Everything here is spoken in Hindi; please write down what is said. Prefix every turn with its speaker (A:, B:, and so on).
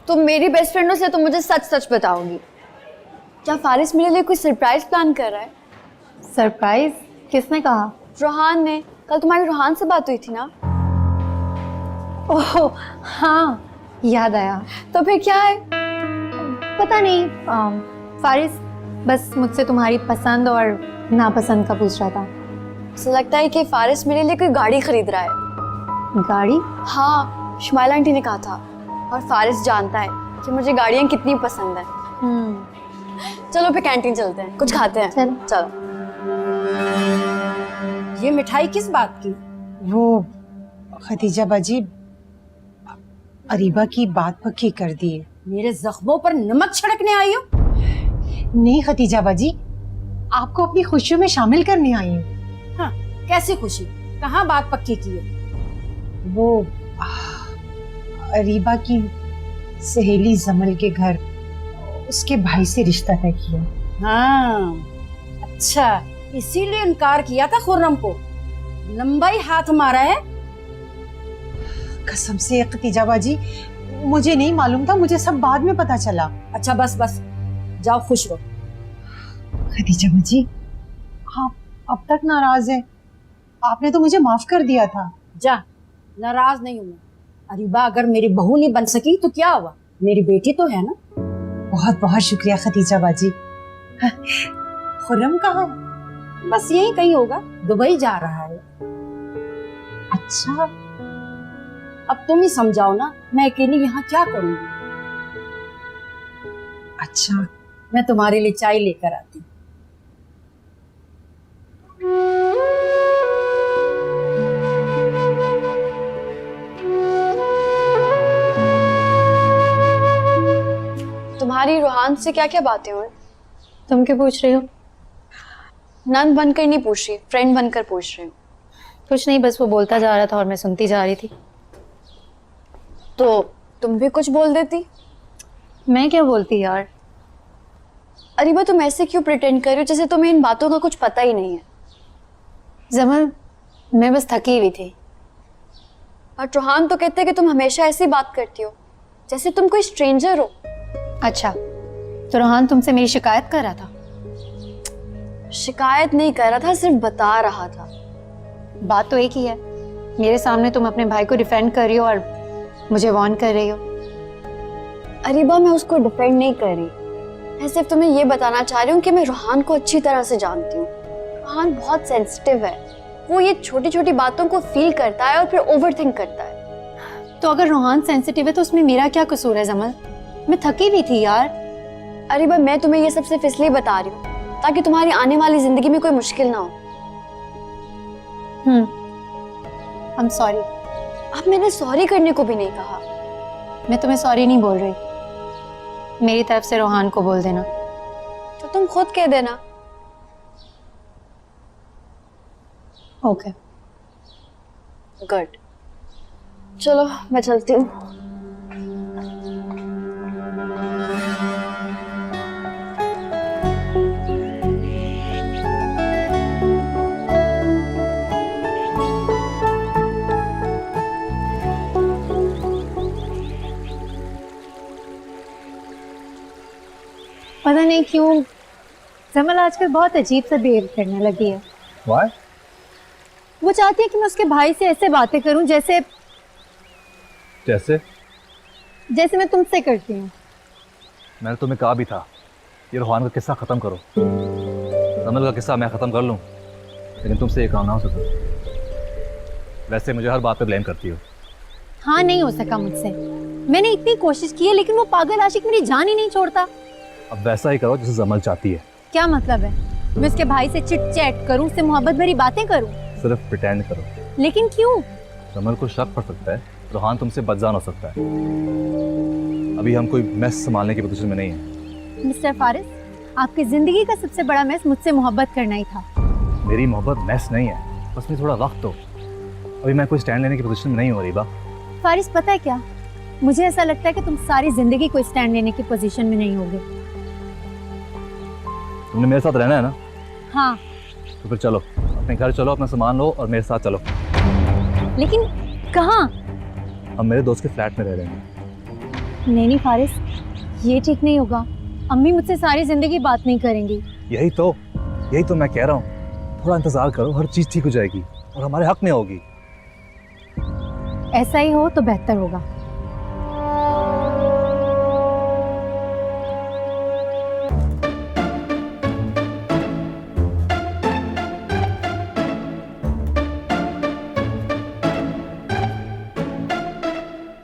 A: तुम मेरी बेस्ट फ्रेंड हो, से तुम मुझे सच सच बताओगी। क्या फारिस मेरे लिए कोई सरप्राइज प्लान कर रहा है?
B: सरप्राइज? किसने कहा?
A: रोहान ने। कल तुम्हारी रोहान से बात हुई थी ना?
B: ओह हाँ, याद आया।
A: तो फिर क्या है?
B: पता नहीं, फारिस बस मुझसे तुम्हारी पसंद और नापसंद का पूछ रहा था।
A: मुझे लगता है कि फारिस मेरे लिए कोई गाड़ी खरीद रहा है।
B: गाड़ी?
A: हाँ, शुमाइला आंटी ने कहा था। और फारिस जानता है कि मुझे गाड़ियाँ कितनी पसंद है। चलो फिर कैंटीन चलते हैं, कुछ खाते हैं। चलो।
C: ये मिठाई किस बात की?
D: वो खदीजा बाजी अरीबा की बात पक्की कर दी है।
C: मेरे जख्मों पर नमक छिड़कने आई हो?
D: नहीं खदीजा बाजी, आपको अपनी खुशियों में शामिल करने आई हूँ।
C: हाँ, कैसी खुशी? कहाँ बात पक्की की है?
D: वो अरीबा की सहेली जमल के घर उसके भाई से रिश्ता तय किया।
C: हाँ, अच्छा, इसीलिए इनकार किया था खुर्रम को। लंबाई हाथ मारा है।
D: कसम से खदीजा बाजी, मुझे नहीं मालूम था, मुझे सब बाद में पता चला।
C: अच्छा बस बस, जाओ खुश रहो।
D: खदीजा बाजी, आप अब तक नाराज हैं? आपने तो मुझे माफ कर दिया था।
C: जा, नाराज नहीं हूं मैं। अरीबा अगर मेरी बहू नहीं बन सकी तो क्या हुआ, मेरी बेटी तो है ना।
D: बहुत बहुत शुक्रिया खदीजा बाजी। खुर्रम कहाँ है?
C: बस यही कहीं होगा, दुबई जा रहा है।
D: अच्छा,
C: अब तुम ही समझाओ ना, मैं अकेली यहाँ क्या करूंगी।
D: अच्छा,
C: मैं तुम्हारे लिए चाय लेकर आती हूँ।
A: तुम्हारी रोहान से क्या क्या बातें हुई?
B: तुम क्यों पूछ रही हो?
A: नंद बनकर नहीं पूछ रही, फ्रेंड बनकर पूछ रही हूँ।
B: कुछ नहीं, बस वो बोलता जा रहा था और मैं सुनती जा रही थी।
A: तो तुम भी कुछ बोल देती।
B: मैं क्या बोलती यार?
A: अरीबा, तुम ऐसे क्यों प्रिटेंड कर रही हो जैसे तुम्हें इन बातों का कुछ पता ही नहीं है?
B: जमल, मैं बस थकी हुई थी।
A: और रोहान तो कहते हैं कि तुम हमेशा ऐसी बात करती हो जैसे तुम कोई स्ट्रेंजर हो।
B: अच्छा, तो रोहान तुमसे मेरी शिकायत कर रहा था?
A: शिकायत नहीं कर रहा था, सिर्फ बता रहा था।
B: बात तो एक ही है। मेरे सामने तुम अपने भाई को डिफेंड कर रही हो और मुझे वार्न कर रही हो।
A: अरीबा, मैं उसको डिफेंड नहीं कर रही, मैं सिर्फ तुम्हें ये बताना चाह रही हूँ कि मैं रोहान को अच्छी तरह से जानती हूँ। रोहान बहुत सेंसिटिव है, वो ये छोटी छोटी बातों को फील करता है और फिर ओवरथिंक करता है।
B: तो अगर रोहान सेंसिटिव है तो उसमें मेरा क्या कसूर है जमल? मैं थकी भी थी यार।
A: अरीबा, मैं तुम्हें ये सब सिर्फ इसलिए बता रही हूँ ताकि तुम्हारी आने वाली जिंदगी में कोई मुश्किल ना हो।
B: I'm sorry।
A: अब मैंने सॉरी करने को भी नहीं कहा।
B: मैं तुम्हें सॉरी नहीं बोल रही, मेरी तरफ से रोहान को बोल देना।
A: तो तुम खुद कह देना।
B: ओके।
A: गुड, चलो मैं चलती हूँ।
B: पता नहीं क्यों जमल आजकल बहुत अजीब सा बिहेव करने लगी है।
E: Why?
B: वो चाहती है कि मैं उसके भाई से ऐसे बातें करूं जैसे मैं तुमसे करती हूँ।
E: मैंने तुम्हें कहा भी था ये रोहान का किस्सा खत्म करो। जमल का किस्सा मैं खत्म कर लूं, लेकिन तुमसे ये काम ना हो सका। वैसे मुझे हर बात पे ब्लेम करती हो।
B: हाँ, नहीं हो सका मुझसे। मैंने इतनी कोशिश की है लेकिन वो पागल आशिक मेरी जान ही नहीं छोड़ता।
E: अब वैसा ही करो जैसे जमल चाहती है।
B: क्या मतलब है? मैं उसके भाई से चिट चैट करूं, उससे मोहब्बत भरी बातें करूं?
E: सिर्फ प्रिटेंड करो।
B: लेकिन क्यों?
E: जमल को शक पड़ सकता है, रोहान तुमसे बदजान हो सकता है। अभी हम कोई मैस संभालने की पोजीशन में नहीं है।
B: मिस्टर फारिस, आपकी जिंदगी का सबसे बड़ा मैस मुझसे मोहब्बत करना ही था।
E: मेरी मोहब्बत मैस नहीं है, बस मुझे थोड़ा वक्त दो। अभी मैं कोई स्टैंड लेने की पोजीशन में नहीं हूँ अरीबा।
B: फारिस, पता है क्या, मुझे ऐसा लगता है कि तुम सारी जिंदगी कोई स्टैंड लेने की पोजीशन में नहीं होगे।
E: तुमने मेरे साथ रहना है ना?
B: हाँ।
E: तो फिर चलो, अपने घर चलो, अपना सामान लो और मेरे साथ चलो।
B: लेकिन कहाँ?
E: हम मेरे दोस्त के फ्लैट में रह रहे हैं।
B: नहीं नहीं फारिस, ये ठीक नहीं होगा। अम्मी मुझसे सारी जिंदगी बात नहीं करेंगी।
E: यही तो मैं कह रहा हूँ, थोड़ा इंतजार करो, हर चीज ठीक हो जाएगी और हमारे हक में होगी।
B: ऐसा ही हो तो बेहतर होगा।